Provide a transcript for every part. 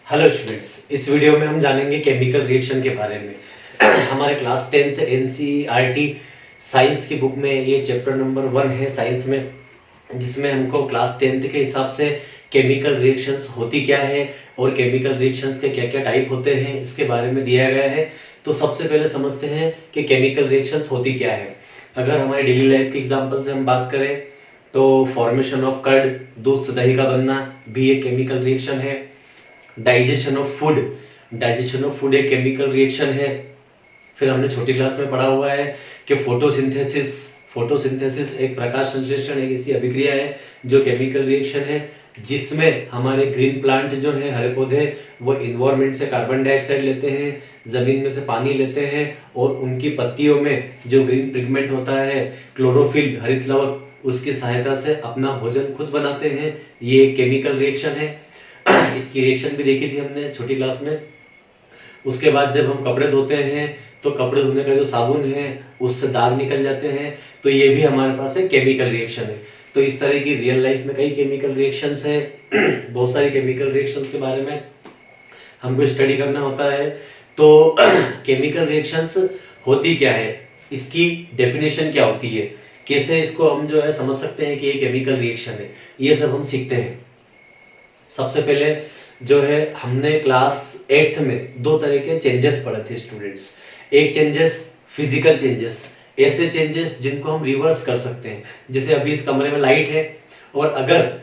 Hello students, इस video में हम जानेंगे केमिकल रिएक्शन के बारे में। हमारे क्लास 10th एनसीईआरटी साइंस की बुक में ये चैप्टर नंबर 1 है साइंस में, जिसमें हमको क्लास 10th के हिसाब से केमिकल रिएक्शंस होती क्या है और केमिकल रिएक्शंस के क्या क्या टाइप होते हैं इसके बारे में दिया गया है। तो सबसे पहले समझते हैं कि केमिकल रिएक्शंस होती क्या है। अगर हमारे डेली लाइफ के एग्जांपल से हम बात करें तो फॉर्मेशन ऑफ कर्ड, दूध से दही का बनना भी एक केमिकल रिएक्शन है। डाइजेशन ऑफ फूड एक केमिकल रिएक्शन है। फिर हमने छोटी क्लास में पढ़ा हुआ है कि फोटोसिंथेसिस एक प्रकाश संश्लेषण एक ऐसी अभिक्रिया है जो केमिकल रिएक्शन है, जिसमें हमारे ग्रीन प्लांट जो है, हरे पौधे, वो इन्वायरमेंट से कार्बन डाइऑक्साइड लेते हैं, जमीन में से पानी लेते हैं और उनकी पत्तियों में जो ग्रीन पिगमेंट होता है, क्लोरोफिल, हरित लवक, उसकी सहायता से अपना भोजन खुद बनाते हैं। ये एक केमिकल रिएक्शन है। इसकी रिएक्शन भी देखी थी हमने छोटी क्लास में। उसके बाद जब हम कपड़े धोते हैं तो कपड़े धोने का जो साबुन है उससे दाग निकल जाते हैं, तो ये भी हमारे पास एक केमिकल रिएक्शन है। तो इस तरह की रियल लाइफ में कई केमिकल रिएक्शंस है। बहुत सारी केमिकल रिएक्शंस के बारे में हमको स्टडी करना होता है। तो केमिकल रिएक्शंस होती क्या है, इसकी डेफिनेशन क्या होती है, कैसे इसको हम जो है समझ सकते हैं कि ये केमिकल रिएक्शन है, ये सब हम सीखते हैं। सबसे पहले जो है हमने क्लास 8th में दो तरह के चेंजेस पढ़े थे स्टूडेंट्स। एक चेंजेस फिजिकल चेंजेस, ऐसे चेंजेस जिनको हम रिवर्स कर सकते हैं। जैसे अभी इस कमरे में लाइट है और अगर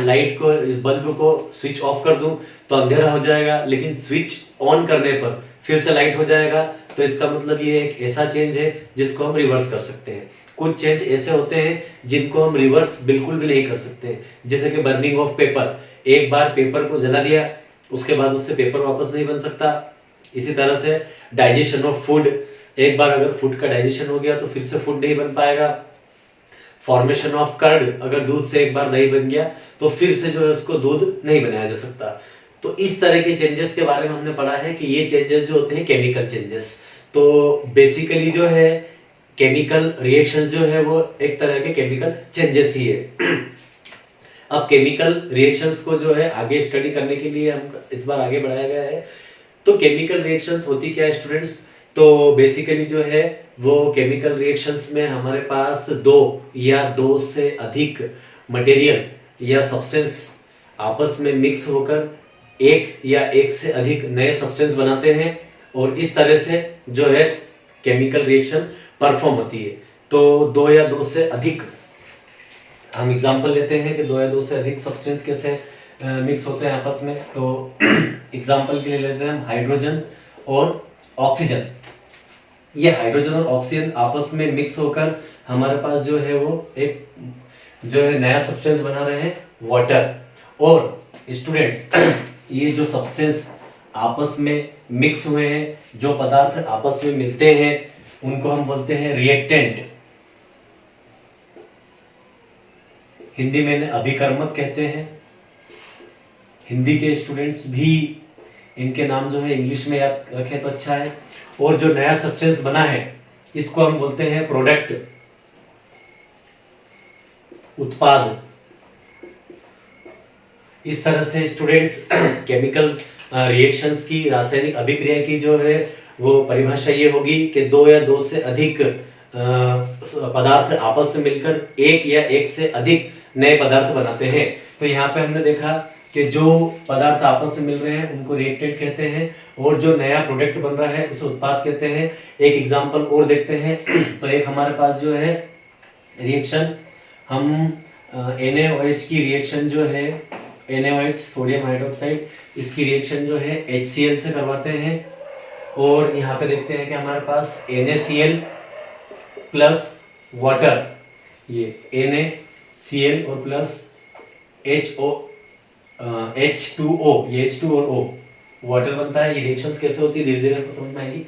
लाइट को, इस बल्ब को स्विच ऑफ कर दूं तो अंधेरा हो जाएगा, लेकिन स्विच ऑन करने पर फिर से लाइट हो जाएगा। तो इसका मतलब ये एक ऐसा चेंज है जिसको हम रिवर्स कर सकते हैं। कुछ चेंज ऐसे होते हैं जिनको हम रिवर्स बिल्कुल भी नहीं कर सकते, जैसे कि बर्निंग ऑफ पेपर। एक बार पेपर को जला दिया उसके बाद उससे पेपर वापस नहीं बन सकता। इसी तरह से डाइजेशन ऑफ फूड, एक बार अगर फूड का डाइजेशन हो गया तो फिर से फूड नहीं बन पाएगा। फॉर्मेशन ऑफ कर्ड, अगर दूध से एक बार दही बन गया तो फिर से जो है उसको दूध नहीं बनाया जा सकता। तो इस तरह के चेंजेस के बारे में हमने पढ़ा है कि ये चेंजेस जो होते हैं केमिकल चेंजेस। तो बेसिकली जो है केमिकल रिएक्शंस जो है वो एक तरह के केमिकल चेंजेस ही है। अब केमिकल रिएक्शंस को जो है आगे स्टडी करने के लिए हम इस बार आगे बढ़ाया गया है। तो केमिकल रिएक्शंस होती क्या है स्टूडेंट्स, तो बेसिकली जो है वो केमिकल रिएक्शंस में हमारे पास दो या दो से अधिक मटेरियल या सब्सटेंस आपस में मिक्स होकर एक या एक से अधिक नए सब्सटेंस बनाते हैं और इस तरह से जो है केमिकल रिएक्शन परफॉर्म होती है। तो दो या दो से अधिक, हम एग्जांपल लेते हैं कि दो या दो से अधिक सब्सटेंस कैसे मिक्स होते हैं आपस में। तो एग्जांपल के लिए लेते हैं हम हाइड्रोजन और ऑक्सीजन। ये हाइड्रोजन और ऑक्सीजन आपस में मिक्स होकर हमारे पास जो है वो एक जो है नया सब्सटेंस बना रहे हैं, वाटर। और स्टूडेंट्स ये जो सब्सटेंस आपस में मिक्स हुए हैं, जो पदार्थ आपस में मिलते हैं, उनको हम बोलते हैं रिएक्टेंट। हिंदी में इन्हें अभिकर्मक कहते हैं। हिंदी के स्टूडेंट्स भी इनके नाम जो है इंग्लिश में याद रखें तो अच्छा है। और जो नया सब्सटेंस बना है इसको हम बोलते हैं प्रोडक्ट, उत्पाद। इस तरह से स्टूडेंट्स केमिकल रिएक्शंस की, रासायनिक अभिक्रिया की जो है वो परिभाषा ये होगी कि दो या दो से अधिक पदार्थ आपस में मिलकर एक या एक से अधिक नए पदार्थ बनाते हैं। तो यहाँ पे हमने देखा कि जो पदार्थ आपस में मिल रहे हैं उनको रिएक्टेंट कहते हैं और जो नया प्रोडक्ट बन रहा है उसे उत्पाद कहते हैं। एक एग्जांपल और देखते हैं। तो एक हमारे पास जो है रिएक्शन, हम NaOH की रिएक्शन जो है, NaOH सोडियम हाइड्रोक्साइड, इसकी रिएक्शन जो है HCl से करवाते हैं। और यहाँ पे देखते हैं कि हमारे पास NaCl प्लस वाटर, ये NaCl और प्लस H2O, ये H2 और O वाटर बनता है। ये रिएक्शंस कैसे होती है धीरे धीरे आपको समझ में आएगी।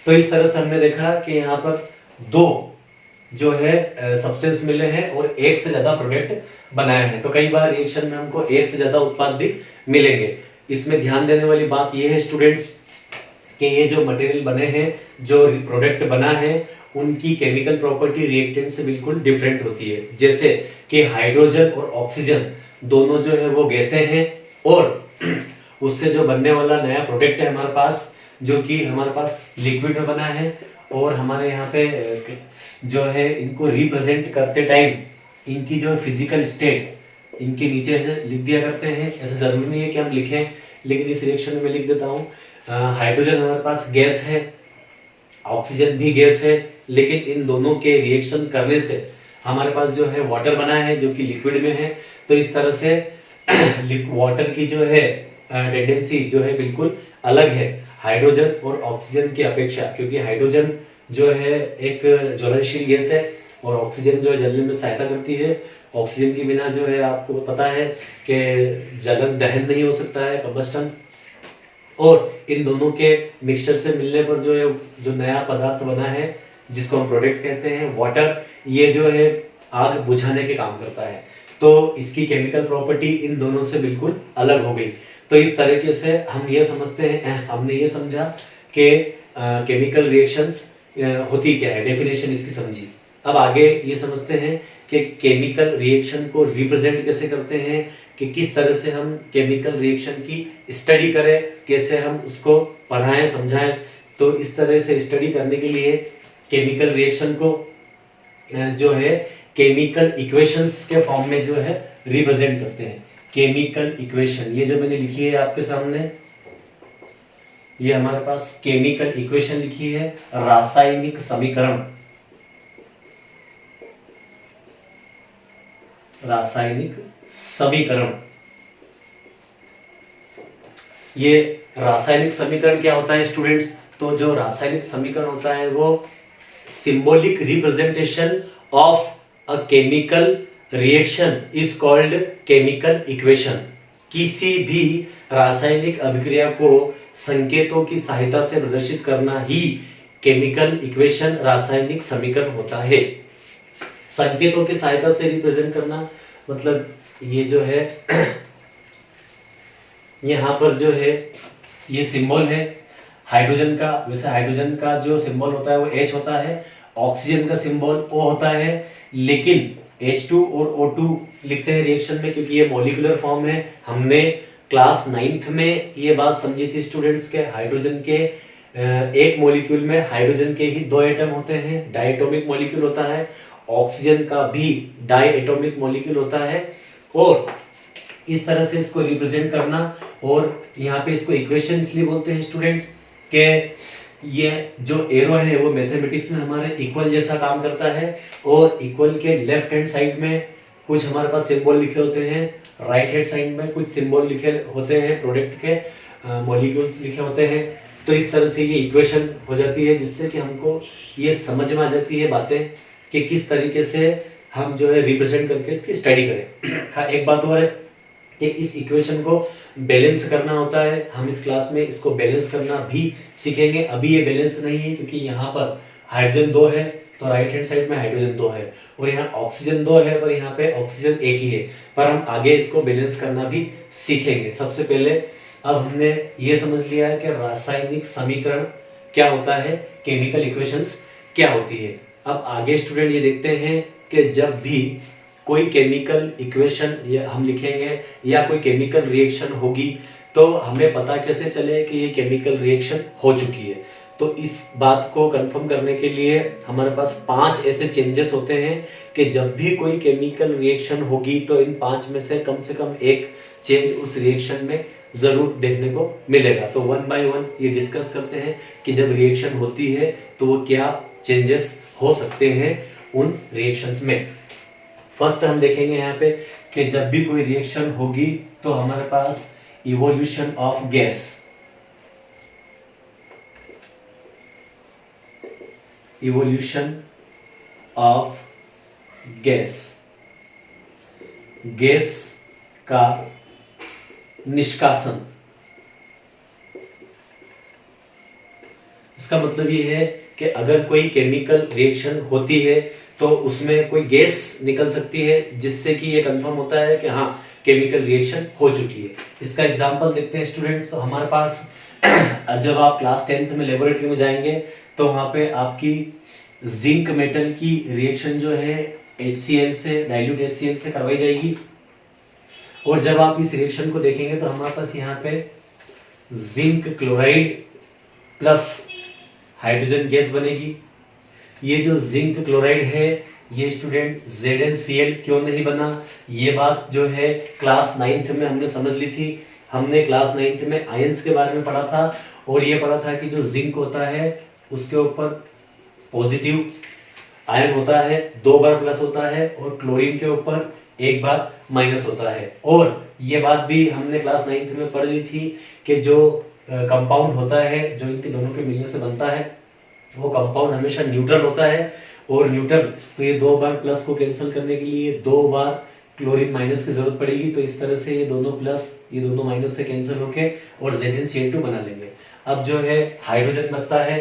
तो इस तरह से हमने देखा कि यहाँ पर दो जो है सब्सटेंस मिले हैं और एक से ज्यादा प्रोडक्ट बनाए हैं। तो कई बार रिएक्शन में हमको एक से ज्यादा उत्पाद भी मिलेंगे। इसमें ध्यान देने वाली बात यह है स्टूडेंट्स कि ये जो मटेरियल बने हैं, जो प्रोडक्ट बना है, उनकी केमिकल प्रॉपर्टी रिएक्टेंट से बिल्कुल डिफरेंट होती है। जैसे कि हाइड्रोजन और ऑक्सीजन दोनों जो है वो गैसें हैं और उससे जो बनने वाला नया प्रोडक्ट है हमारे पास, जो कि हमारे पास लिक्विड में बना है, और हमारे यहाँ पे जो है इनको रिप्रेजेंट करते टाइम इनकी जो फिजिकल स्टेट इनके नीचे ऐसे लिख दिया करते हैं। ऐसा जरूरी नहीं है कि हम लिखें, लेकिन इस रिएक्शन में लिख देता हूँ। हाइड्रोजन हमारे पास गैस है, ऑक्सीजन भी गैस है, लेकिन इन दोनों के रिएक्शन करने से हमारे पास जो है वाटर बना है जो कि लिक्विड में है। तो इस तरह से वाटर की जो है टेंडेंसी जो है बिल्कुल अलग है हाइड्रोजन और ऑक्सीजन की अपेक्षा, क्योंकि हाइड्रोजन जो है एक ज्वलनशील गैस है और ऑक्सीजन जो है जलने में सहायता करती है। ऑक्सीजन के बिना जो है आपको पता है कि जलन दहन नहीं हो सकता है, कंबस्टन। और इन दोनों के मिक्सचर से मिलने पर जो है जो नया पदार्थ बना है जिसको हम प्रोडक्ट कहते हैं वाटर, ये जो है आग बुझाने के काम करता है। तो इसकी केमिकल प्रॉपर्टी इन दोनों से बिल्कुल अलग हो गई। तो इस तरीके से हम ये समझते हैं, हमने ये समझा कि केमिकल रिएक्शंस होती क्या है, डेफिनेशन इसकी समझी। अब आगे ये समझते हैं कि केमिकल रिएक्शन को रिप्रेजेंट कैसे करते हैं, कि किस तरह से हम केमिकल रिएक्शन की स्टडी करें, कैसे हम उसको पढ़ाएं समझाएं। तो इस तरह से स्टडी करने के लिए केमिकल रिएक्शन को जो है केमिकल इक्वेशंस के फॉर्म में जो है रिप्रेजेंट करते हैं। केमिकल इक्वेशन ये जो मैंने लिखी है आपके सामने, ये हमारे पास केमिकल इक्वेशन लिखी है, रासायनिक समीकरण। रासायनिक समीकरण, ये रासायनिक समीकरण क्या होता है स्टूडेंट्स? तो जो रासायनिक समीकरण होता है वो symbolic representation of a chemical reaction is called chemical equation. किसी भी रासायनिक अभिक्रिया को संकेतों की सहायता से प्रदर्शित करना ही केमिकल इक्वेशन रासायनिक समीकरण होता है। संकेतों की सहायता से रिप्रेजेंट करना मतलब ये जो है यहाँ पर जो है ये सिंबल है हाइड्रोजन का। वैसे हाइड्रोजन का जो सिंबल होता है वो H होता है, ऑक्सीजन का सिंबल O होता है, लेकिन H2 और O2 लिखते हैं रिएक्शन में क्योंकि ये मॉलिक्यूलर फॉर्म है। हमने क्लास 9th में ये बात समझी थी स्टूडेंट्स के हाइड्रोजन के एक मॉलिक्यूल में हाइड्रोजन के ही 2 एटम होते हैं, डायटोमिक मॉलिक्यूल होता है। ऑक्सीजन का भी डाई एटॉमिक मॉलिक्यूल होता है। और इस तरह से इसको रिप्रेजेंट करना, और यहाँ पे इसको इक्वेशन इसलिए बोलते हैं स्टूडेंट्स के ये जो एरो है वो मैथमेटिक्स में हमारे इक्वल जैसा काम करता है, और इक्वल के लेफ्ट हैंड साइड में कुछ हमारे पास सिंबल लिखे होते हैं, राइट हैंड साइड में कुछ सिंबल लिखे होते हैं, प्रोडक्ट के मॉलिक्यूल्स लिखे होते हैं। तो इस तरह से ये इक्वेशन हो जाती है जिससे कि हमको ये समझ में आ जाती है बातें कि किस तरीके से हम जो है रिप्रेजेंट करके इसकी स्टडी करें। एक बात और है कि इस इक्वेशन को बैलेंस करना होता है। हम इस क्लास में इसको बैलेंस करना भी सीखेंगे। अभी ये बैलेंस नहीं है क्योंकि यहाँ पर हाइड्रोजन 2 है तो राइट हैंड साइड में हाइड्रोजन 2 है, और यहाँ ऑक्सीजन 2 है पर यहाँ पे ऑक्सीजन 1 ही है। पर हम आगे इसको बैलेंस करना भी सीखेंगे। सबसे पहले अब हमने ये समझ लिया है कि रासायनिक समीकरण क्या होता है, केमिकल इक्वेशंस क्या होती है। अब आगे स्टूडेंट ये देखते हैं कि जब भी कोई केमिकल इक्वेशन या हम लिखेंगे या कोई केमिकल रिएक्शन होगी तो हमें पता कैसे चले कि ये केमिकल रिएक्शन हो चुकी है। तो इस बात को कंफर्म करने के लिए हमारे पास 5 ऐसे चेंजेस होते हैं कि जब भी कोई केमिकल रिएक्शन होगी तो इन 5 में से कम एक चेंज उस रिएक्शन में जरूर देखने को मिलेगा। तो 1 बाय 1 ये डिस्कस करते हैं कि जब रिएक्शन होती है तो वो क्या चेंजेस हो सकते हैं उन रिएक्शंस में। फर्स्ट हम देखेंगे यहाँ पे कि जब भी कोई रिएक्शन होगी तो हमारे पास evolution of gas, evolution of gas, gas का निष्कासन। इसका मतलब ये है कि अगर कोई केमिकल रिएक्शन होती है तो उसमें कोई गैस निकल सकती है जिससे कि ये कंफर्म होता है कि हाँ केमिकल रिएक्शन हो चुकी है। इसका एग्जांपल देखते हैं स्टूडेंट्स। तो हमारे पास जब आप क्लास 10th में लेबोरेटरी में जाएंगे तो वहाँ पे आपकी जिंक मेटल की रिएक्शन जो है HCl से, डाइल्यूट HCl से करवाई जाएगी। और जब आप इस रिएक्शन को देखेंगे तो हमारे पास यहाँ पे zinc chloride plus hydrogen gas बनेगी। ये जो जिंक क्लोराइड है ये स्टूडेंट ZnCl क्यों नहीं बना, ये बात जो है क्लास 9th में हमने समझ ली थी। हमने क्लास 9th में आयंस के बारे में पढ़ा था और ये पढ़ा था कि जो जिंक होता है उसके ऊपर पॉजिटिव आयन होता है, 2 बार प्लस होता है, और क्लोरीन के ऊपर 1 बार माइनस होता है। और ये बात भी हमने क्लास 9th में पढ़ ली थी कि जो कंपाउंड होता है जो इनके दोनों के मिलने से बनता है वो कंपाउंड हमेशा न्यूट्रल होता है। और न्यूट्रल तो ये 2 बार प्लस को कैंसिल करने के लिए 2 बार क्लोरीन माइनस की जरूरत पड़ेगी, तो इस तरह से ये दोनों प्लस ये दोनों माइनस से कैंसिल होके और ZnCl2 बना लेंगे। अब जो है हाइड्रोजन बचता है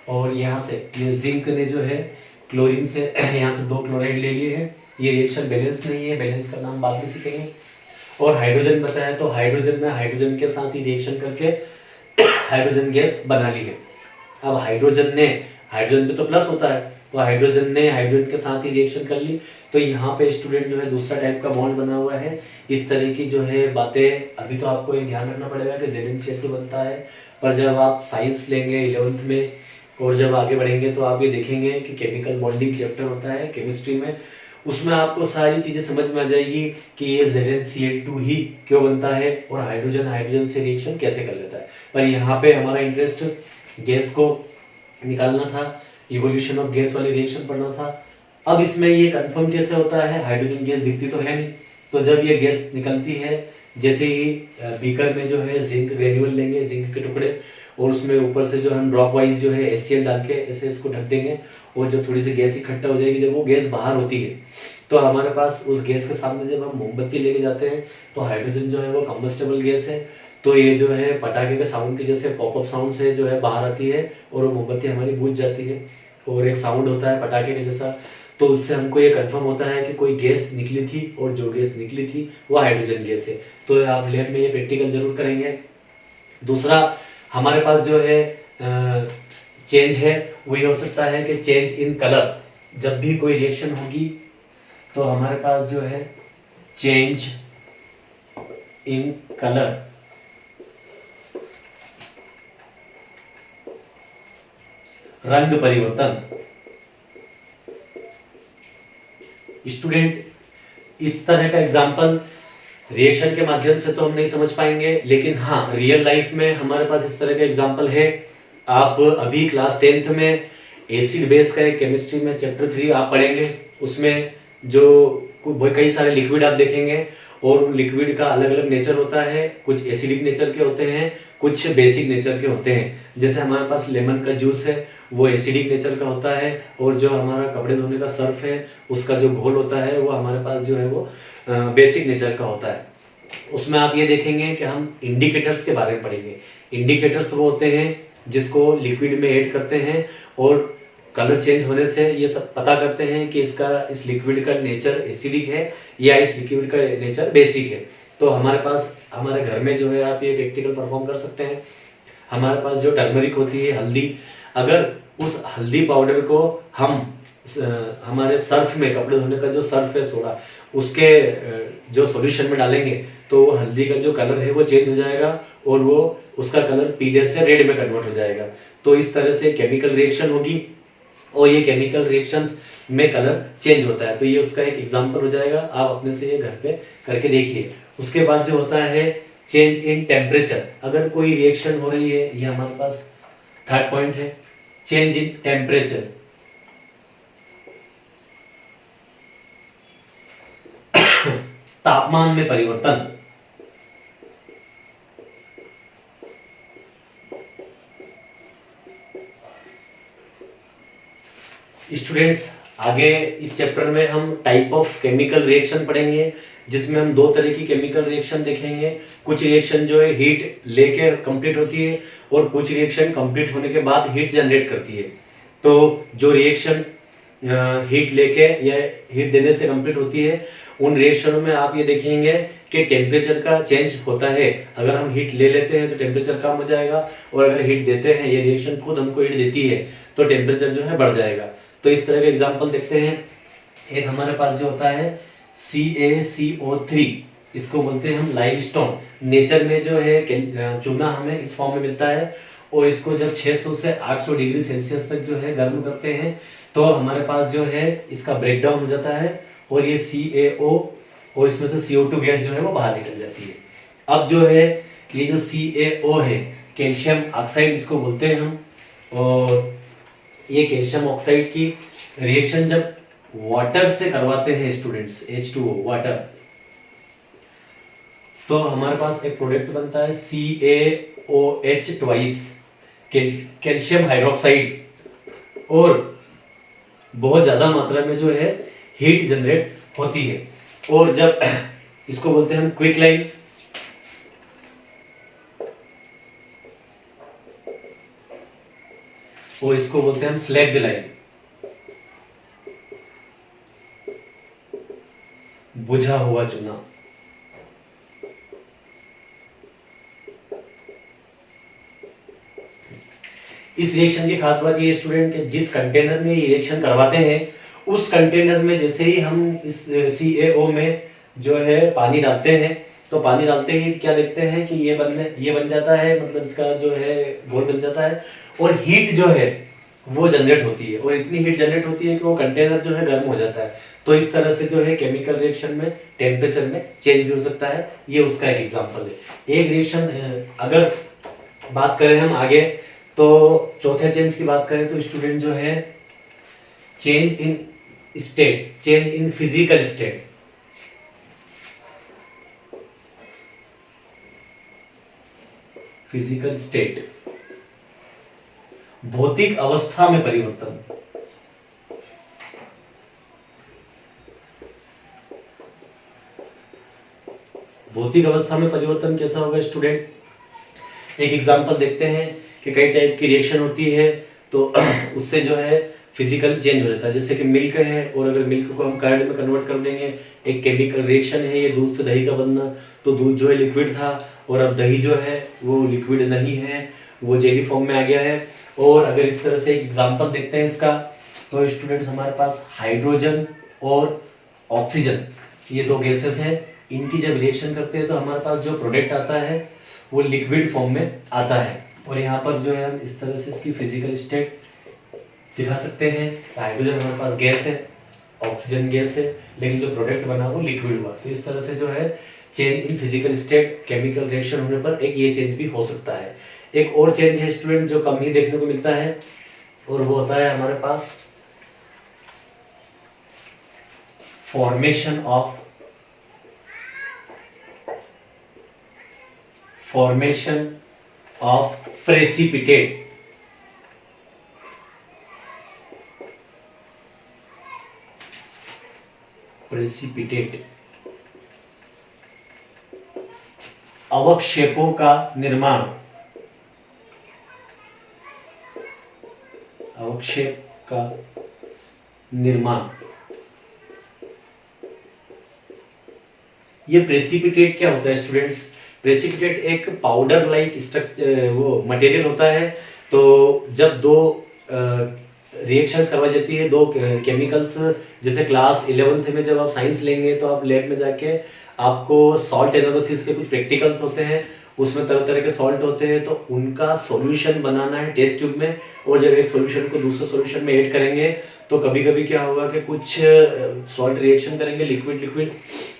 और यहाँ से ये जिंक ने जो है क्लोरीन से यहाँ से 2 क्लोराइड ले लिए हैं। ये रिएक्शन बैलेंस नहीं है, बैलेंस का नाम बाद में सीखेंगे। और हाइड्रोजन बचा है तो हाइड्रोजन ने हाइड्रोजन के साथ ही रिएक्शन करके हाइड्रोजन गैस बना ली है। अब हाइड्रोजन पे तो प्लस होता है तो हाइड्रोजन ने हाइड्रोजन के साथ ही रिएक्शन कर ली, तो यहाँ पे स्टूडेंट जो है दूसरा टाइप का बॉन्ड बना हुआ है। इस तरह की जो है बातें अभी तो आपको ये ध्यान रखना पड़ेगा कि ZnCl2 बनता है, पर जब आप साइंस लेंगे 11th में और जब आगे बढ़ेंगे तो आप ये देखेंगे कि केमिकल बॉन्डिंग चैप्टर होता है केमिस्ट्री में, उसमें आपको सारी चीजें समझ में आ जाएगी कि ये ZnCl2 ही क्यों बनता है और हाइड्रोजन हाइड्रोजन से रिएक्शन कैसे कर लेता है। पर यहाँ पे हमारा इंटरेस्ट गैस को निकालना था, इवोल्यूशन ऑफ गैस वाली रिएक्शन पढ़ना था। अब इसमें ये कंफर्म कैसे होता है, हाइड्रोजन गैस दिखती तो है नहीं, तो जब ये गैस निकलती है जैसे ही बीकर में जो है जिंक ग्रेन्यूल लेंगे, जिंक के टुकड़े, और उसमें ऊपर से जो हम ड्रॉप वाइज जो है HCl डाल के ऐसे इसको ढक देंगे और जो थोड़ी सी गैस इकट्ठा हो जाएगी, जब वो गैस बाहर होती है तो हमारे पास उस गैस के सामने जब हम मोमबत्ती लेके जाते हैं तो हाइड्रोजन जो है वो कंबस्टेबल गैस है, तो ये जो है पटाखे के साउंड के जैसे पॉपअप साउंड से जो है बाहर आती है और वो मोमबत्ती हमारी बुझ जाती है और एक साउंड होता है पटाखे के जैसा, तो उससे हमको ये कंफर्म होता है कि कोई गैस निकली थी और जो गैस निकली थी वो हाइड्रोजन गैस है। तो आप लैब में ये प्रैक्टिकल जरूर करेंगे। दूसरा हमारे पास जो है चेंज है वो ये हो सकता है कि चेंज इन कलर, जब भी कोई रिएक्शन होगी तो हमारे पास जो है चेंज इन कलर, रंग परिवर्तन। स्टूडेंट इस तरह का एग्जाम्पल रिएक्शन के माध्यम से तो हम नहीं समझ पाएंगे, लेकिन हाँ रियल लाइफ में हमारे पास इस तरह का एग्जाम्पल है। आप अभी क्लास 10th में एसिड बेस का एक केमिस्ट्री में चैप्टर 3 आप पढ़ेंगे, उसमें जो कई सारे लिक्विड आप देखेंगे और उन लिक्विड का अलग अलग नेचर होता है, कुछ एसिडिक नेचर के होते हैं, कुछ बेसिक नेचर के होते हैं। जैसे हमारे पास लेमन का जूस है वो एसिडिक नेचर का होता है, और जो हमारा कपड़े धोने का सर्फ है उसका जो घोल होता है वो हमारे पास जो है वो बेसिक नेचर का होता है। उसमें आप ये देखेंगे कि हम इंडिकेटर्स के बारे में पढ़ेंगे। इंडिकेटर्स वो होते हैं जिसको लिक्विड में ऐड करते हैं और कलर चेंज होने से ये सब पता करते हैं कि इस लिक्विड का नेचर एसिडिक है या इस लिक्विड का नेचर बेसिक है। तो हमारे पास हमारे घर में जो है आप ये प्रैक्टिकल परफॉर्म कर सकते हैं। हमारे पास जो टर्मरिक होती है हल्दी, अगर उस हल्दी पाउडर को हम हमारे सर्फ में, कपड़े धोने का जो सर्फ है सोडा, उसके जो सॉल्यूशन में डालेंगे तो वो हल्दी का जो कलर है वो चेंज हो जाएगा और वो उसका कलर पीले से रेड में कन्वर्ट हो जाएगा। तो इस तरह से केमिकल रिएक्शन होगी और ये केमिकल रिएक्शन में कलर चेंज होता है। तो ये उसका एक एग्जांपल हो जाएगा, आप अपने से ये घर पे करके देखिए। उसके बाद जो होता है चेंज इन टेम्परेचर, अगर कोई रिएक्शन हो रही है, ये हमारे पास थर्ड पॉइंट है, चेंज इन टेम्परेचर। तापमान में परिवर्तन। स्टूडेंट्स आगे इस चैप्टर में हम टाइप ऑफ केमिकल रिएक्शन पढ़ेंगे, जिसमें हम 2 तरह की केमिकल रिएक्शन देखेंगे। कुछ रिएक्शन जो है हीट लेके कंप्लीट होती है और कुछ रिएक्शन कंप्लीट होने के बाद हीट जनरेट करती है। तो जो रिएक्शन हीट लेके या हीट देने से कंप्लीट होती है, उन रिएक्शनों में आप ये देखेंगे कि टेम्परेचर का चेंज होता है। अगर हम हीट ले लेते हैं तो टेम्परेचर कम हो जाएगा, और अगर हीट देते हैं, ये रिएक्शन खुद हमको हीट देती है, तो टेम्परेचर जो है बढ़ जाएगा। तो इस तरह के एग्जाम्पल देखते हैं। एक हमारे पास जो होता है CaCO3, इसको बोलते हैं हम लाइमस्टोन। नेचर में जो है चूना हमें इस फॉर्म में मिलता है, और इसको जब 600 से 800 डिग्री सेल्सियस तक जो है गर्म करते हैं तो हमारे पास जो है इसका ब्रेकडाउन हो जाता है, और ये CaO और इसमें से CO2 गैस जो है वो बाहर निकल जाती है। अब जो है ये जो CaO है, कैल्शियम ऑक्साइड इसको बोलते हैं हम, और ये कैल्शियम ऑक्साइड की रिएक्शन जब वाटर से करवाते हैं स्टूडेंट्स, H2O वाटर, तो हमारे पास एक प्रोडक्ट बनता है CaOH ट्वाइस, कैल्शियम हाइड्रोक्साइड, और बहुत ज्यादा मात्रा में जो है हीट जनरेट होती है। और जब इसको बोलते हैं हम क्विक लाइन, और इसको बोलते हैं हम स्लैग्ड लाइन, बुझा हुआ चूना। इस रिएक्शन की खास बात ये स्टूडेंट के जिस कंटेनर में ये रिएक्शन करवाते हैं उस कंटेनर में जैसे ही हम इस CaO में जो है पानी डालते हैं, तो पानी डालते ही क्या देखते हैं कि ये बन जाता है, मतलब इसका जो है घोल बन जाता है, और हीट जो है वो जनरेट होती है, और इतनी हीट जनरेट होती है कि वो कंटेनर जो है गर्म हो जाता है। तो इस तरह से जो है केमिकल रिएक्शन में टेम्परेचर में चेंज भी हो सकता है। ये उसका एक एग्जांपल है। एक रिएक्शन अगर बात करें हम आगे, तो चौथे चेंज की बात करें तो स्टूडेंट जो है change in state, change in physical state. Physical state, भौतिक अवस्था में परिवर्तन। भौतिक अवस्था में परिवर्तन कैसा होगा स्टूडेंट? एक एग्जांपल देखते हैं कि कई टाइप की रिएक्शन होती है, तो उससे जो है फिजिकल चेंज हो जाता है। जैसे कि मिल्क है, और अगर मिल्क को हम कर्ड में कन्वर्ट कर देंगे, एक केमिकल रिएक्शन है ये दूध से दही का बनना, तो दूध जो है लिक्विड था और अब दही जो है वो लिक्विड नहीं है, वो जेली फॉर्म में आ गया है। और अगर इस तरह से एक एग्जांपल देखते हैं इसका, तो स्टूडेंट्स हमारे पास हाइड्रोजन और ऑक्सीजन, ये दो गैसेस हैं, इनकी जब रिएक्शन करते हैं तो हमारे पास जो प्रोडक्ट आता है वो लिक्विड फॉर्म में आता है। और यहाँ पर जो है हम इस तरह से इसकी फिजिकल स्टेट दिखा सकते हैं। हाइड्रोजन हमारे पास गैस है, ऑक्सीजन गैस है, लेकिन जो प्रोडक्ट बना वो लिक्विड हुआ। तो इस तरह से जो है change in physical state, chemical reaction होने पर एक ये चेंज भी हो सकता है। एक और चेंज है स्टूडेंट जो कम ही देखने को मिलता है, और वो होता है हमारे पास फॉर्मेशन ऑफ प्रेसिपिटेट। अवक्षेपों का निर्माण, अवक्षेप का निर्माण। ये प्रेसिपिटेट क्या होता है स्टूडेंट्स? प्रेसिपिटेट एक पाउडर लाइक स्ट्रक्चर वो मटेरियल होता है। तो जब दो रिएक्शंस करवाई जाती है, दो केमिकल्स, जैसे क्लास 11th में जब आप साइंस लेंगे तो आप लैब में जाके आपको सॉल्ट एनालिसिस के कुछ प्रैक्टिकल्स होते हैं, उसमें तरह तरह के सॉल्ट होते हैं, तो उनका सॉल्यूशन बनाना है टेस्ट ट्यूब में। और जब एक सॉल्यूशन को दूसरे सॉल्यूशन में ऐड करेंगे तो कभी कभी क्या होगा कि कुछ सॉल्ट रिएक्शन करेंगे लिक्विड,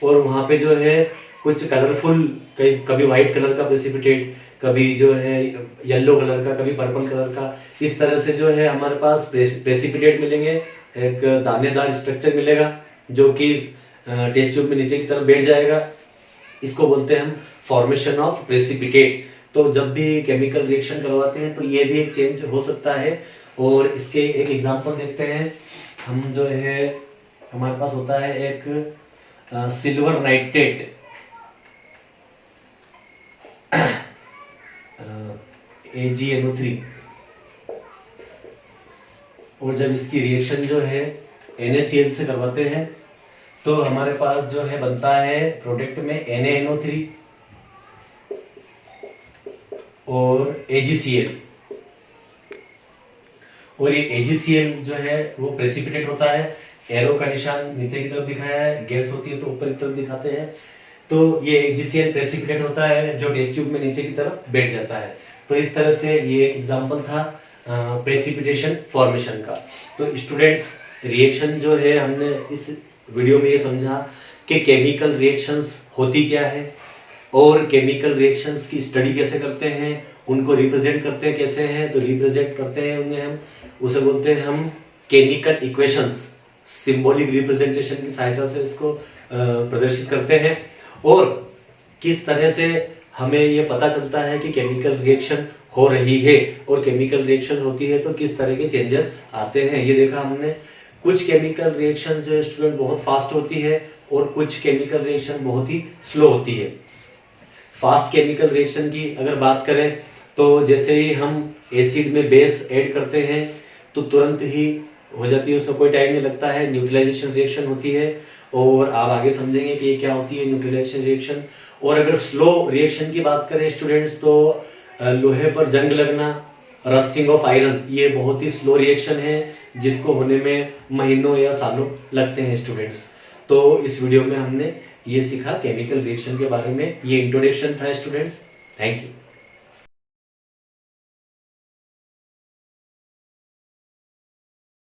और वहाँ पे जो है कुछ कलरफुल, कभी व्हाइट कलर का प्रेसिपिटेट, कभी जो है येलो कलर का, कभी पर्पल कलर का, इस तरह से जो है हमारे पास प्रेसिपिटेट मिलेंगे। एक दानेदार स्ट्रक्चर मिलेगा जो कि टेस्ट ट्यूब में नीचे की तरफ बैठ जाएगा। इसको बोलते हैं हम फॉर्मेशन ऑफ प्रेसिपिटेट। तो जब भी केमिकल रिएक्शन करवाते हैं तो ये भी एक चेंज हो सकता है। और इसके एक एग्जांपल देखते हैं हम, जो है हमारे पास होता है एक सिल्वर नाइट्रेट, AgNO3, और जब इसकी रिएक्शन जो है NaCl से करवाते हैं तो हमारे पास जो है बनता है प्रोडक्ट में NaNO3 और AgCl। और ये AgCl जो है वो प्रेसिपिटेट होता है। एरो का निशान नीचे की तरफ दिखाया है, गैस होती है तो ऊपर की तरफ दिखाते हैं। तो ये GCl प्रेसिपिटेट होता है जो टेस्ट ट्यूब में नीचे की तरफ बैठ जाता है। तो इस तरह से ये एक एग्जांपल था प्रेसिपिटेशन फॉर्मेशन का। तो स्टूडेंट्स, रिएक्शन जो है हमने इस वीडियो में ये समझा कि केमिकल रिएक्शंस होती क्या है और केमिकल रिएक्शंस की स्टडी कैसे करते हैं, उनको रिप्रेजेंट करते हैं कैसे हैं। तो रिप्रेजेंट करते हैं उन्हें हम, उसे बोलते हैं हम केमिकल इक्वेशंस, सिंबॉलिक रिप्रेजेंटेशन की सहायता से इसको प्रदर्शित करते हैं। और किस तरह से हमें ये पता चलता है कि केमिकल रिएक्शन हो रही है और केमिकल रिएक्शन होती है तो किस तरह के चेंजेस आते हैं, ये देखा हमने। कुछ केमिकल रिएक्शन जो स्टूडेंट बहुत फास्ट होती है और कुछ केमिकल रिएक्शन बहुत ही स्लो होती है। फास्ट केमिकल रिएक्शन की अगर बात करें तो जैसे ही हम एसिड में बेस ऐड करते हैं तो तुरंत ही हो जाती है, उसमें कोई टाइम नहीं लगता है, न्यूट्रलाइजेशन रिएक्शन होती है। और आप आगे समझेंगे कि ये क्या होती है न्यूट्रलाइजेशन रिएक्शन। और अगर स्लो रिएक्शन की बात करें स्टूडेंट्स तो लोहे पर जंग लगना, रस्टिंग ऑफ आयरन, ये बहुत ही स्लो रिएक्शन है जिसको होने में महीनों या सालों लगते हैं स्टूडेंट्स। तो इस वीडियो में हमने ये सीखा केमिकल रिएक्शन के बारे में। ये इंट्रोडक्शन था स्टूडेंट्स। Thank you.